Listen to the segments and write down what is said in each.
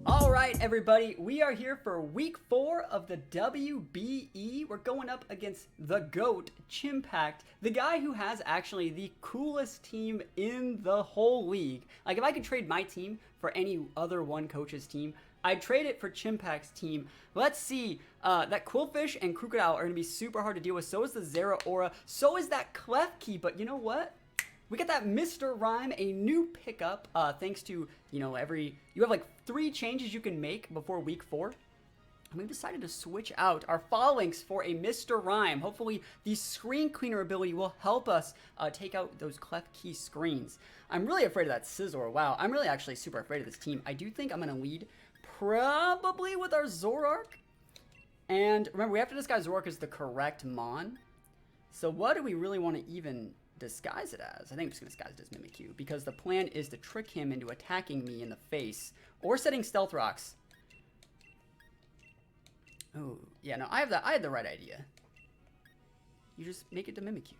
All right, everybody, we are here for week 4 of the WBE. We're going up against the GOAT, Chimpact, the guy who has actually the coolest team in the whole league. Like, if I could trade my team for any other one coach's team, I'd trade it for Chimpact's team. Let's see, that Quillfish and Crocodile are going to be super hard to deal with. So is the Zeraora, so is that Klefki, but you know what? We got that Mr. Rhyme, a new pickup, thanks to, you have like 3 changes you can make before week 4. And we've decided to switch out our Phalanx for a Mr. Rhyme. Hopefully, the Screen Cleaner ability will help us take out those Klefki screens. I'm really afraid of that Scizor. Wow, I'm really actually super afraid of this team. I do think I'm going to lead probably with our Zoroark. And remember, we have to disguise Zoroark as the correct Mon. So what do we really want to even disguise it as? I think I'm just going to disguise it as Mimikyu, because the plan is to trick him into attacking me in the face or setting Stealth Rocks. Oh, yeah, no, I had the right idea. You just make it to Mimikyu.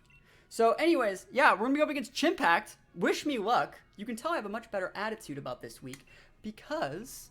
So anyways, yeah, we're going to be up against Chimpact. Wish me luck. You can tell I have a much better attitude about this week because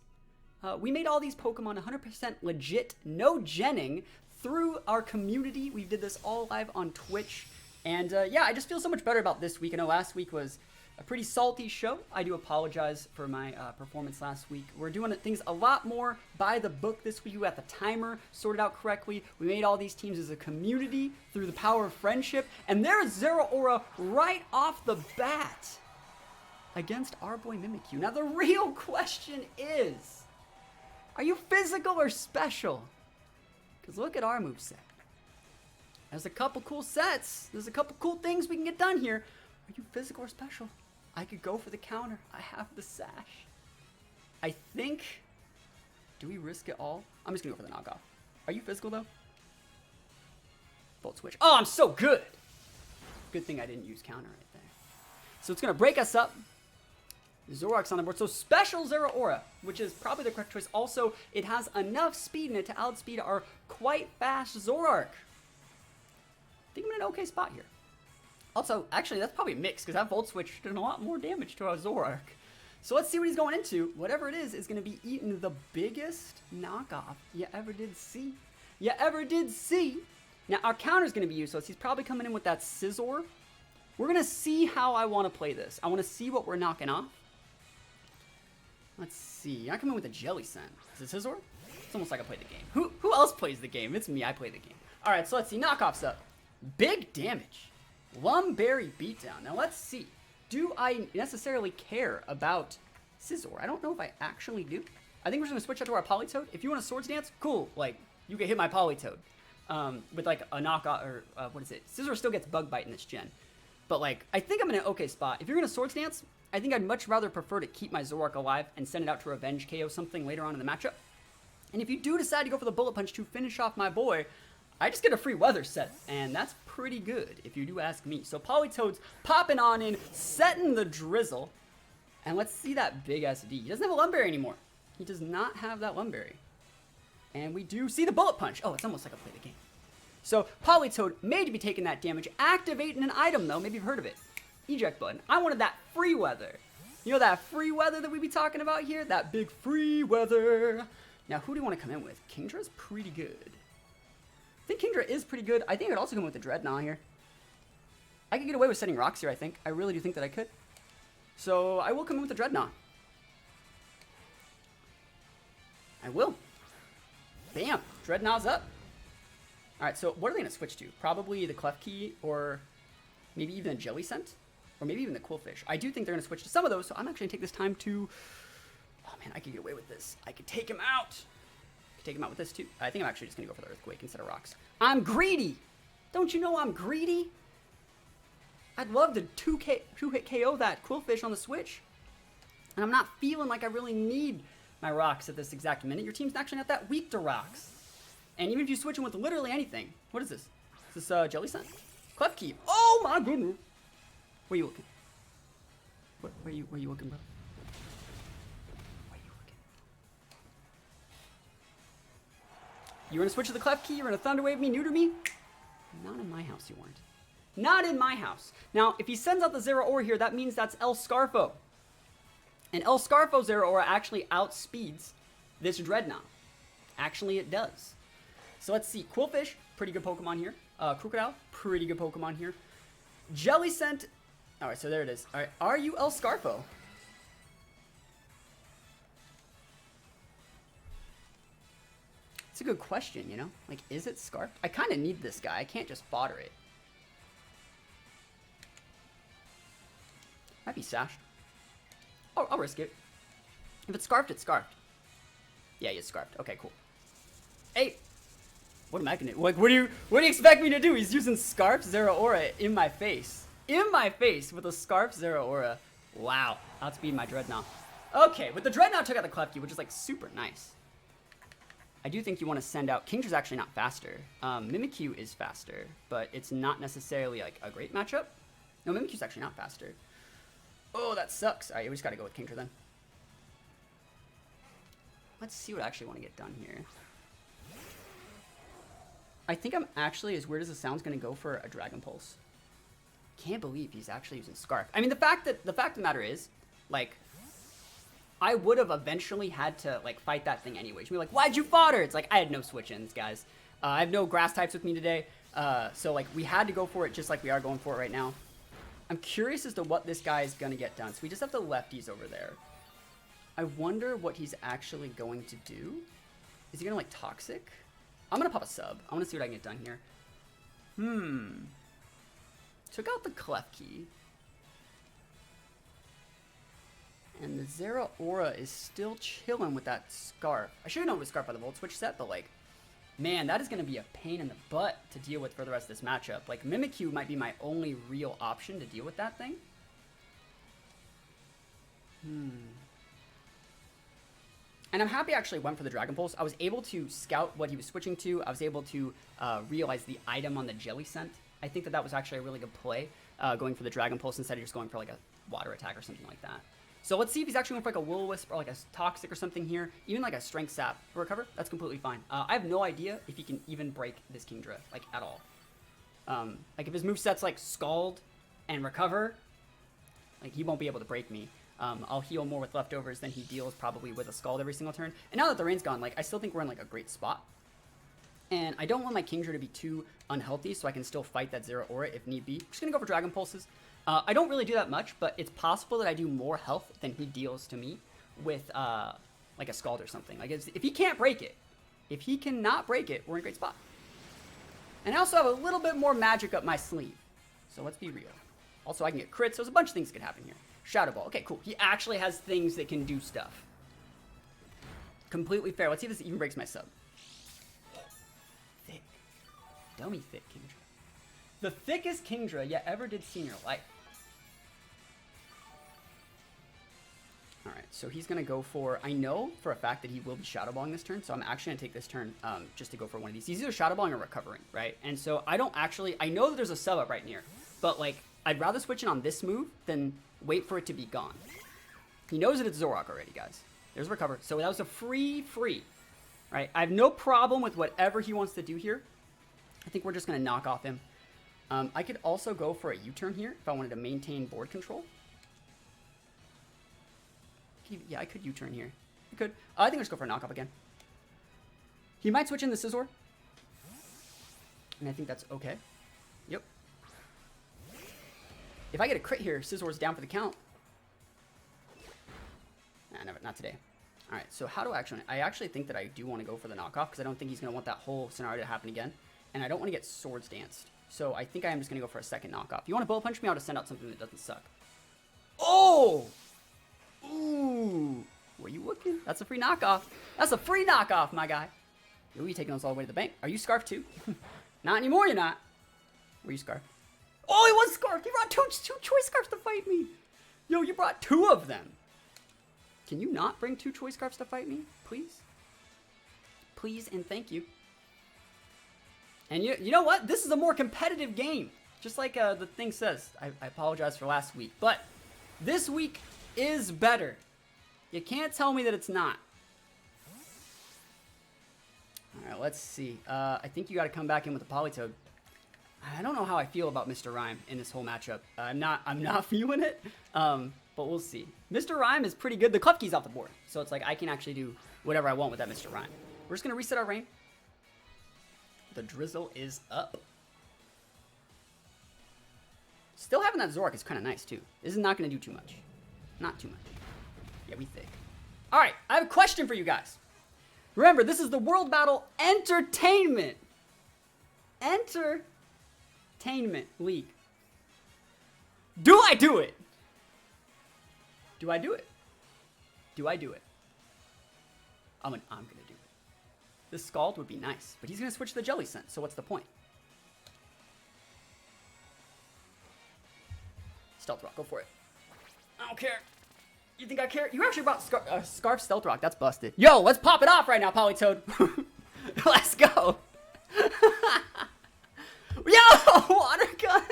we made all these Pokemon 100% legit, no genning, through our community. We did this all live on Twitch. And yeah, I just feel so much better about this week. I know last week was a pretty salty show. I do apologize for my performance last week. We're doing things a lot more by the book this week. We got the timer sorted out correctly. We made all these teams as a community through the power of friendship. And there's Zeraora right off the bat against our boy Mimikyu. Now the real question is, are you physical or special? Because look at our moveset. There's a couple cool sets. There's a couple cool things we can get done here. Are you physical or special? I could go for the counter. I have the sash. I think... Do we risk it all? I'm just going to go for the knockoff. Are you physical, though? Volt switch. Oh, I'm so good! Good thing I didn't use counter right there. So it's going to break us up. Zoroark's on the board. So special Zeraora, which is probably the correct choice. Also, it has enough speed in it to outspeed our quite fast Zoroark. I think I'm in an okay spot here. Also, actually, that's probably a mix, because that Volt Switch did a lot more damage to our Zoroark. So let's see what he's going into. Whatever it is going to be eating the biggest knockoff you ever did see. You ever did see. Now, our counter's going to be useless. He's probably coming in with that Scizor. We're going to see how I want to play this. I want to see what we're knocking off. Let's see. I come in with a Jellicent. Is it Scizor? It's almost like I played the game. Who else plays the game? It's me. I play the game. All right, so let's see. Knockoff's up. Big damage. Lumberry beatdown. Now let's see. Do I necessarily care about Scizor? I don't know if I actually do. I think we're just going to switch out to our Politoed. If you want a Swords Dance, cool. Like, you can hit my Politoed. With like a knockoff, or what is it? Scizor still gets Bug Bite in this gen. But like, I think I'm in an okay spot. If you're going to Swords Dance, I think I'd much rather prefer to keep my Zoroark alive and send it out to Revenge KO something later on in the matchup. And if you do decide to go for the Bullet Punch to finish off my boy, I just get a free weather set, and that's pretty good, if you do ask me. So Politoed's popping on in, setting the drizzle. And let's see that big SD. He doesn't have a Lumberry anymore. He does not have that Lumberry. And we do see the Bullet Punch. Oh, it's almost like I play the game. So Politoed made to be taking that damage, activating an item, though. Maybe you've heard of it. Eject button. I wanted that free weather. You know that free weather that we be talking about here? That big free weather. Now, who do you want to come in with? Kingdra's pretty good. I think Kingdra is pretty good. I think I could also come with the Dreadnought here. I could get away with setting rocks here, I think. I really do think that I could. So I will come in with the Dreadnought. I will. Bam. Dreadnought's up. Alright, so what are they going to switch to? Probably the Klefki, or maybe even a Jellicent? Or maybe even the Quillfish. I do think they're going to switch to some of those, so I'm actually going to take this time to... Oh man, I could get away with this. I could take him out. Take him out with this too. I think I'm actually just gonna go for the Earthquake instead of rocks. I'm greedy! Don't you know I'm greedy? I'd love to two-hit KO that Quillfish on the Switch. And I'm not feeling like I really need my rocks at this exact minute. Your team's actually not that weak to rocks. And even if you switch them with literally anything. What is this? Is this Jellicent? Klefki. Oh my goodness! Where are you looking? Where are you looking, bro? You were going to switch to the Klefki? You were going to Thunder Wave me, neuter me? Not in my house, you weren't. Not in my house. Now, if he sends out the Zeraora here, that means that's El Scarfo. And El Scarfo Zeraora actually outspeeds this Dreadnought. Actually, it does. So let's see. Quillfish, pretty good Pokemon here. Crocodile, pretty good Pokemon here. Jellicent. All right, so there it is. All right, are you El Scarfo? It's a good question, you know? Like, is it Scarf? I kind of need this guy. I can't just fodder it. Might be Sashed. Oh, I'll risk it. If it's Scarfed, it's Scarfed. Yeah, it's Scarfed. Okay, cool. Hey! What am I gonna do? Like, what do you expect me to do? He's using Scarf Zeraora in my face. In my face with a Scarf Zeraora. Wow. Outspeed my Dreadnought. Okay, but the Dreadnought took out the Klefki, which is like super nice. I do think you want to send out... Kingdra's actually not faster. Mimikyu is faster, but it's not necessarily like a great matchup. No, Mimikyu's actually not faster. Oh, that sucks. Alright, we just gotta go with Kingdra then. Let's see what I actually want to get done here. I think I'm actually, as weird as it sounds, gonna go for a Dragon Pulse. Can't believe he's actually using Scarf. I mean, the fact of the matter is, like, I would have eventually had to like fight that thing anyway. She'd be like, "Why'd you fodder?" It's like I had no switch-ins, guys. I have no grass types with me today, so like we had to go for it, just like we are going for it right now. I'm curious as to what this guy is gonna get done. So we just have the lefties over there. I wonder what he's actually going to do. Is he gonna like Toxic? I'm gonna pop a sub. I wanna see what I can get done here. Took out the Klefki. And the Zeraora is still chilling with that Scarf. I should have known it was Scarf by the Volt Switch set, but like, man, that is gonna be a pain in the butt to deal with for the rest of this matchup. Like, Mimikyu might be my only real option to deal with that thing. And I'm happy I actually went for the Dragon Pulse. I was able to scout what he was switching to. I was able to realize the item on the Jellicent. I think that was actually a really good play, going for the Dragon Pulse instead of just going for like a water attack or something like that. So let's see if he's actually going for like a Will-O-Wisp or like a Toxic or something here. Even like a Strength Sap for recover, that's completely fine. I have no idea if he can even break this Kingdra, like at all. Like if his moveset's like Scald and Recover, like he won't be able to break me. I'll heal more with leftovers than he deals probably with a Scald every single turn. And now that the rain's gone, like I still think we're in like a great spot. And I don't want my Kingdra to be too unhealthy, so I can still fight that Zeraora if need be. I'm just gonna go for Dragon Pulses. I don't really do that much, but it's possible that I do more health than he deals to me with like a Scald or something. Like if he can't break it, if he cannot break it, we're in a great spot. And I also have a little bit more magic up my sleeve. So let's be real. Also, I can get crits, so there's a bunch of things that can happen here. Shadow Ball. Okay, cool. He actually has things that can do stuff. Completely fair. Let's see if this even breaks my sub. Thick. Dummy thick Kingdra. The thickest Kingdra you ever did see in your life. Alright, so he's going to go for... I know for a fact that he will be Shadow Balling this turn, so I'm actually going to take this turn just to go for one of these. He's either Shadow Balling or Recovering, right? And so I don't actually... I know that there's a sub up right near, but like, I'd rather switch in on this move than wait for it to be gone. He knows that it's Zoroark already, guys. There's Recover. So that was a free, right? I have no problem with whatever he wants to do here. I think we're just going to knock off him. I could also go for a U-turn here if I wanted to maintain board control. Yeah, I could U-turn here. I could. I think I'll just go for a knockoff again. He might switch in the Scizor. And I think that's okay. Yep. If I get a crit here, Scizor's down for the count. Nah, never, not today. Alright, so how do I actually think that I do want to go for the knockoff because I don't think he's going to want that whole scenario to happen again. And I don't want to get Swords Danced. So I think I am just going to go for a second knockoff. If you want to Bullet Punch me, I'll just send out something that doesn't suck. Oh! Ooh! Were you looking? That's a free knockoff. That's a free knockoff, my guy. Ooh, you taking those all the way to the bank. Are you Scarfed too? Not anymore, you're not. Were you Scarfed? Oh, he was Scarfed! You brought two Choice Scarfs to fight me! Yo, you brought two of them! Can you not bring two Choice Scarfs to fight me? Please? Please and thank you. And you know what? This is a more competitive game. Just like the thing says. I apologize for last week. But this week is better. You can't tell me that it's not. Alright, let's see. I think you got to come back in with a Politoed. I don't know how I feel about Mr. Rhyme in this whole matchup. I'm not feeling it. but we'll see. Mr. Rhyme is pretty good. The Klefki's off the board, so it's like I can actually do whatever I want with that Mr. Rhyme. We're just going to reset our rain. The drizzle is up. Still having that Zoroark is kind of nice, too. This is not going to do too much. Not too much. Yeah, we think. All right, I have a question for you guys. Remember, this is the World Battle Entertainment. Entertainment League. Do I do it? Do I do it? Do I do it? I'm gonna do it. This Scald would be nice, but he's gonna switch to the Jelly Scent, so what's the point? Stealth Rock, go for it. I don't care. You think I care? You actually brought Scarf Stealth Rock. That's busted. Yo, let's pop it off right now, Politoed. Let's go. Yo, water gun.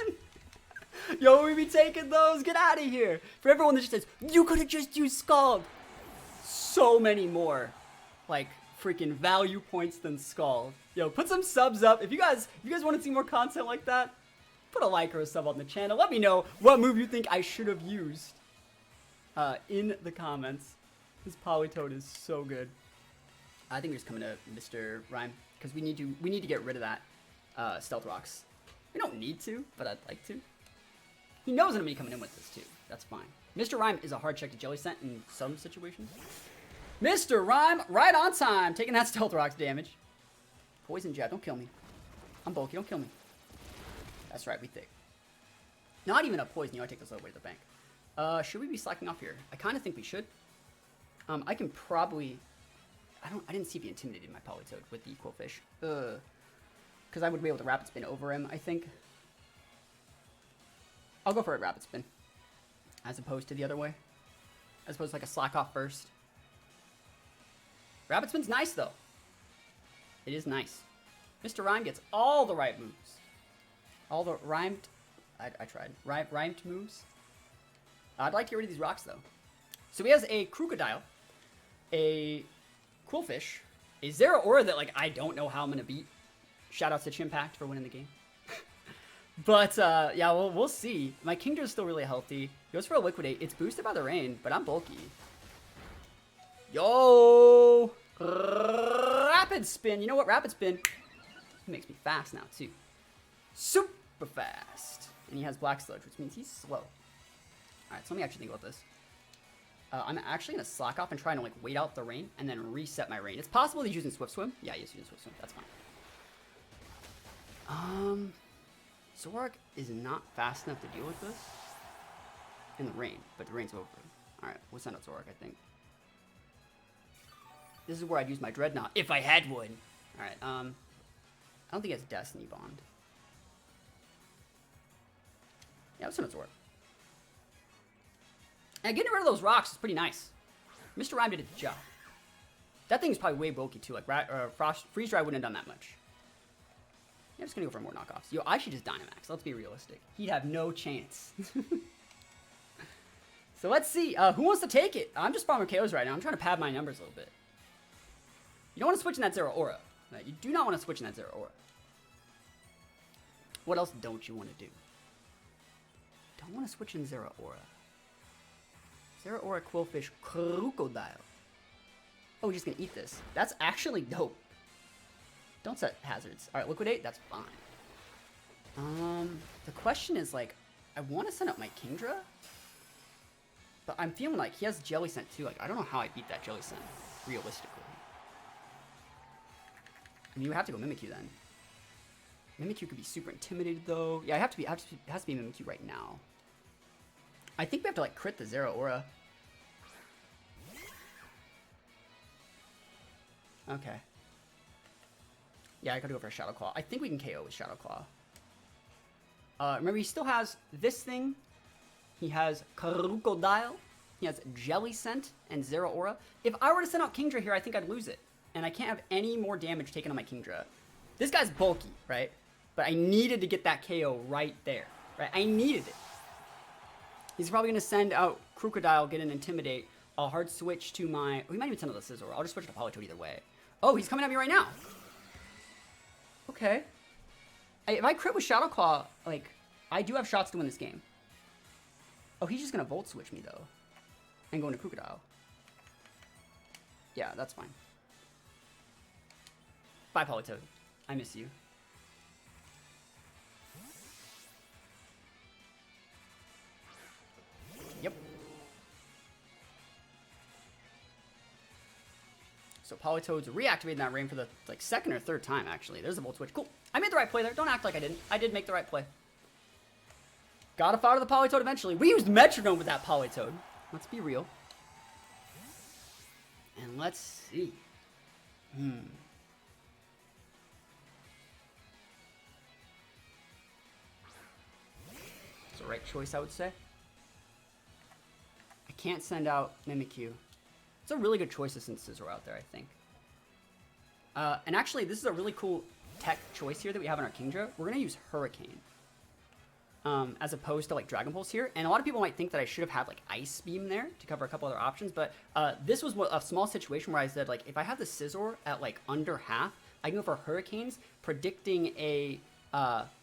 Yo, we be taking those. Get out of here. For everyone that just says, you could have just used Scald. So many more, like, freaking value points than Scald. Yo, put some subs up. If you guys want to see more content like that, put a like or a sub on the channel. Let me know what move you think I should have used in the comments. This Politoed is so good. I think we're just coming to Mr. Rhyme because we need to get rid of that Stealth Rocks. We don't need to, but I'd like to. He knows I'm gonna be coming in with this too. That's fine. Mr. Rhyme is a hard check to Jelly Scent in some situations. Mr. Rhyme, right on time, taking that Stealth Rocks damage. Poison Jab, don't kill me. I'm bulky, don't kill me. That's right, we think. Not even a poison, I take this all the way to the bank. Should we be slacking off here? I kind of think we should. I can probably... I didn't see if he intimidated my Politoed with the Equal Fish. Because I would be able to Rapid Spin over him, I think. I'll go for a Rapid Spin. As opposed to the other way. As opposed to like a slack off first. Rapid Spin's nice though. It is nice. Mr. Rhyme gets all the right moves. All the rhymed... I tried. Rhymed moves. I'd like to get rid of these rocks though. So he has a Crocodile. A Quillfish. A Zeraora that like I don't know how I'm going to beat. Shoutouts to Chimpact for winning the game. But, yeah, we'll see. My Kingdra is still really healthy. Goes for a Liquidate. It's boosted by the rain, but I'm bulky. Yo! Rapid Spin. You know what? Rapid Spin makes me fast now, too. Super fast. And he has Black Sludge, which means he's slow. Alright, so let me actually think about this. I'm actually going to slack off and try and, like, wait out the rain and then reset my rain. It's possible he's using Swift Swim. Yeah, he's using Swift Swim. That's fine. Zoroark is not fast enough to deal with this in the rain, but the rain's over. Alright, we'll send out Zoroark, I think. This is where I'd use my Dreadnought, if I had one. Alright, I don't think he has Destiny Bond. Yeah, let's send out Zoroark. And getting rid of those rocks is pretty nice. Mr. Rhyme did a job. That thing's probably way bulky too, like Freeze Dry wouldn't have done that much. Yeah, I'm just gonna go for more knockoffs. Yo, I should just Dynamax. Let's be realistic. He'd have no chance. So let's see. Who wants to take it? I'm just farming KOs right now. I'm trying to pad my numbers a little bit. You don't want to switch in that Zeraora. You do not want to switch in that Zeraora. What else don't you want to do? Don't want to switch in Zeraora. Zeraora, Quillfish, Crocodile. Oh, we're just gonna eat this. That's actually dope. Don't set hazards. Alright, Liquidate, that's fine. The question is, like, I want to send out my Kingdra, but I'm feeling like he has Jelly Scent too. Like, I don't know how I beat that Jelly Scent, realistically. I mean, you have to go Mimikyu then. Mimikyu could be super intimidated though. Yeah, it has to be Mimikyu right now. I think we have to, like, crit the Zeraora. Okay. Yeah, I gotta go for a Shadow Claw. I think we can KO with Shadow Claw. Remember, he still has this thing. He has Crocodile. He has Jelly Scent and Zeraora. If I were to send out Kingdra here, I think I'd lose it. And I can't have any more damage taken on my Kingdra. This guy's bulky, right? But I needed to get that KO right there. Right? I needed it. He's probably going to send out Crocodile, get an Intimidate. I'll hard switch to my... Oh, he might even send out the Scizor. I'll just switch to Politoed either way. Oh, he's coming at me right now. Okay. If I crit with Shadow Claw, like, I do have shots to win this game. Oh, he's just going to Volt Switch me, though. and go into Crocodile. Yeah, that's fine. Bye, Politoed. I miss you. Yep. So Politoed's reactivating that rain for the like second or third time, actually. There's a Volt Switch. Cool. I made the right play there. Don't act like I didn't. I did make the right play. Gotta fire the Politoed eventually. We used Metronome with that Politoed. Let's be real. And let's see. It's the right choice, I would say. I can't send out Mimikyu. It's a really good choice to send Scizor out there, I think. And actually, this is a really cool tech choice here that we have in our Kingdra. We're going to use Hurricane. As opposed to like Dragon Pulse here. And a lot of people might think that I should have had like Ice Beam there to cover a couple other options, but this was a small situation where I said like if I have the Scizor at like under half, I can go for Hurricanes, predicting a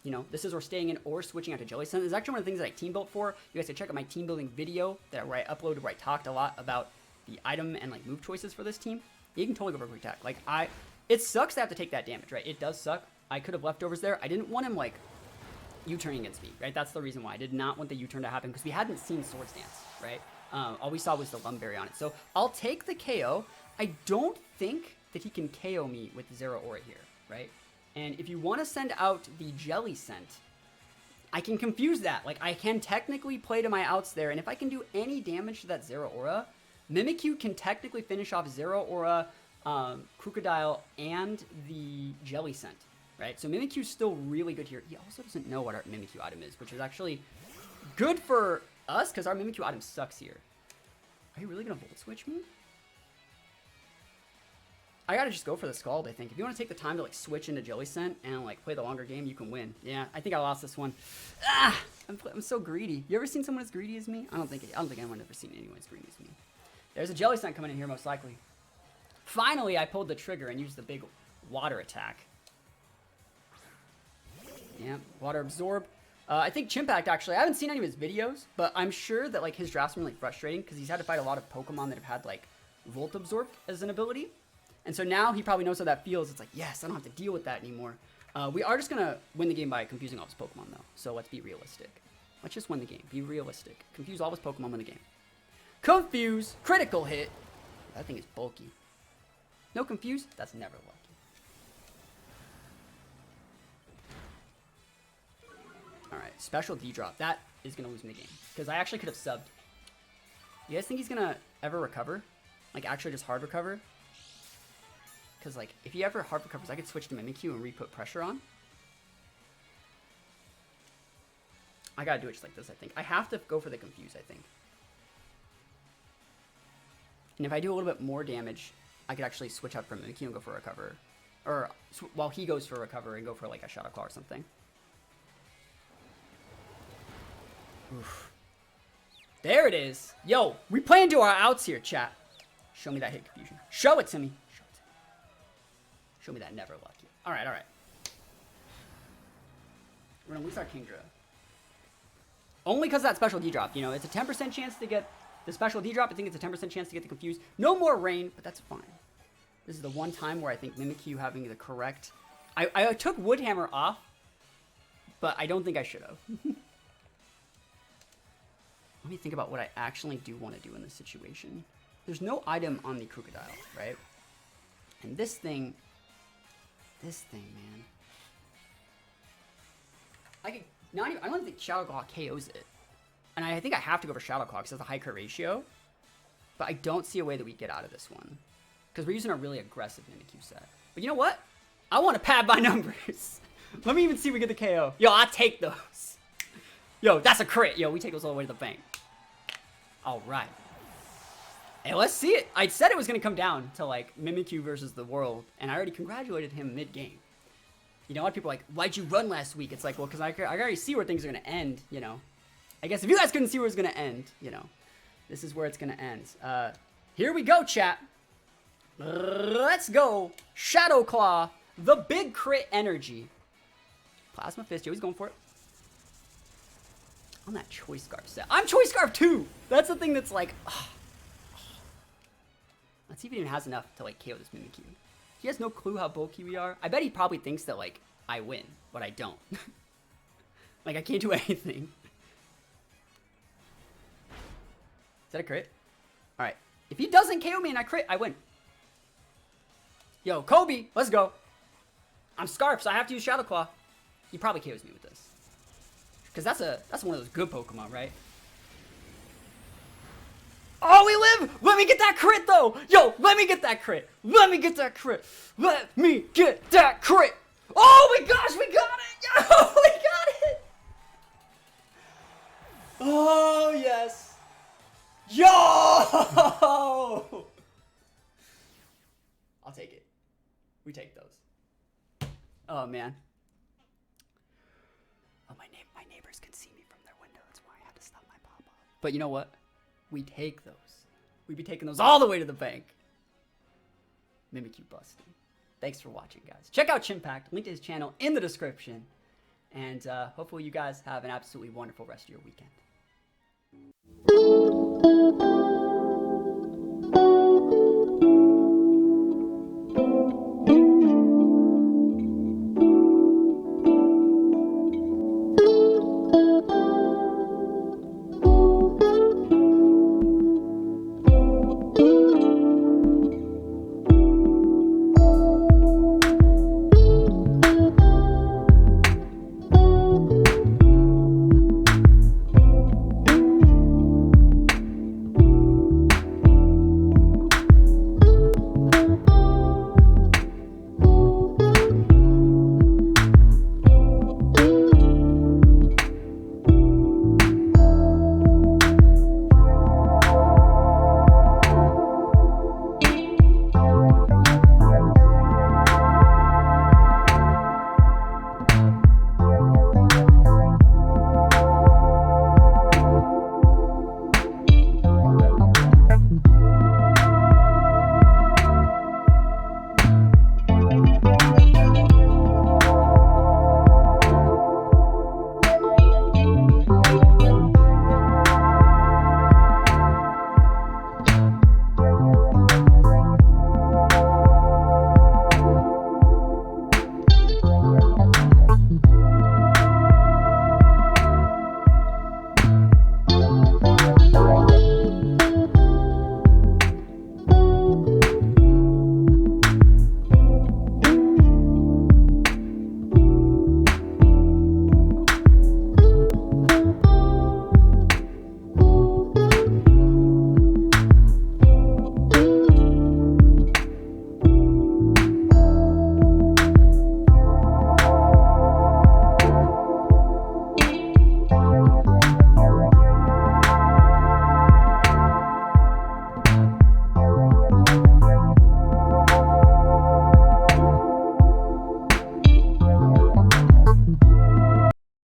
you know, the Scizor staying in or switching out to Jelly Sand. This is actually one of the things that I team built for. You guys can check out my team building video that where I uploaded where I talked a lot about the item and like move choices for this team. You can totally go for Quick Attack. Like it sucks to have to take that damage, right? It does suck. I could have leftovers there. I didn't want him like U-turning against me, right? That's the reason why I did not want the U-turn to happen, because we hadn't seen Swords Dance, right? All we saw was the Lumberry on it. So I'll take the KO. I don't think that he can KO me with Zero Aura here, right? And if you want to send out the Jelly Scent, I can confuse that. Like, I can technically play to my outs there, and if I can do any damage to that Zero Aura, Mimikyu can technically finish off Zero Aura, Crocodile, and the Jelly Scent. Right, so Mimikyu's still really good here. He also doesn't know what our Mimikyu item is, which is actually good for us, because our Mimikyu item sucks here. Are you really going to Volt Switch me? I gotta just go for the Scald, I think. If you want to take the time to like switch into Jelly Scent and like play the longer game, you can win. Yeah, I think I lost this one. I'm so greedy. You ever seen someone as greedy as me? I don't think anyone's ever seen anyone as greedy as me. There's a Jelly Scent coming in here, most likely. Finally, I pulled the trigger and used the big water attack. Yeah, Water Absorb. I think Chimpact, actually, I haven't seen any of his videos, but I'm sure that like his drafts are really frustrating because he's had to fight a lot of Pokemon that have had like Volt Absorb as an ability. And so now he probably knows how that feels. It's like, yes, I don't have to deal with that anymore. We are just going to win the game by confusing all his Pokemon, though. So let's be realistic. Let's just win the game. Be realistic. Confuse all his Pokemon, win the game. Confuse. Critical hit. That thing is bulky. No confuse. That's never lucky. Alright, special D-drop. That is going to lose me the game. Because I actually could have subbed. You guys think he's going to ever recover? Like, actually just hard recover? Because, like, if he ever hard recovers, I could switch to Mimikyu and re-put pressure on. I gotta do it just like this, I think. I have to go for the confuse, I think. And if I do a little bit more damage, I could actually switch out from Mimikyu and go for a recover. Or, while he goes for a recover and go for, like, a Shadow Claw or something. Oof. There it is. Yo, we play into our outs here, chat. Show me that hit confusion. Show it to me. Show me that never lucky. Alright, alright. We're gonna lose our Kingdra. Only because of that special D-drop. You know, it's a 10% chance to get the special D-drop. I think it's a 10% chance to get the confused. No more rain, but that's fine. This is the one time where I think Mimikyu having the correct... I took Woodhammer off, but I don't think I should have. Let me think about what I actually do want to do in this situation. There's no item on the Crocodile, right? And this thing, man. I don't think Shadow Claw KOs it. And I think I have to go for Shadow Claw because it's a high crit ratio. But I don't see a way that we get out of this one. Because we're using a really aggressive Mimikyu set. But you know what? I want to pad my numbers. Let me even see if we get the KO. Yo, I take those. Yo, that's a crit. Yo, we take those all the way to the bank. All right. Hey, let's see it. I said it was going to come down to, like, Mimikyu versus the world, and I already congratulated him mid-game. You know, a lot of people are like, why'd you run last week? It's like, well, because I already see where things are going to end, you know. I guess if you guys couldn't see where it's going to end, you know, this is where it's going to end. Here we go, chat. Let's go. Shadow Claw, the big crit energy. Plasma Fist, yo, he's going for it. On that Choice Scarf set. I'm Choice Scarf too. That's the thing that's like, Let's see if he even has enough to like KO this Mimikyu. He has no clue how bulky we are. I bet he probably thinks that like I win, but I don't. Like I can't do anything. Is that a crit? All right. If he doesn't KO me and I crit, I win. Yo, Kobe, let's go. I'm Scarf, so I have to use Shadow Claw. He probably KOs me with this. Because that's one of those good Pokemon, right? Oh, we live! Let me get that crit, though! Yo, let me get that crit! Let me get that crit! Let me get that crit! Oh my gosh, we got it! Yo, we got it! Oh, yes! Yo! I'll take it. We take those. Oh, man. Oh, my neighbors can see me from their window. That's why I had to stop my pop-up. But you know what? We take those. We'd be taking those all the way to the bank. Mimikyu busting. Thanks for watching, guys. Check out Chimpact. Link to his channel in the description. And hopefully you guys have an absolutely wonderful rest of your weekend.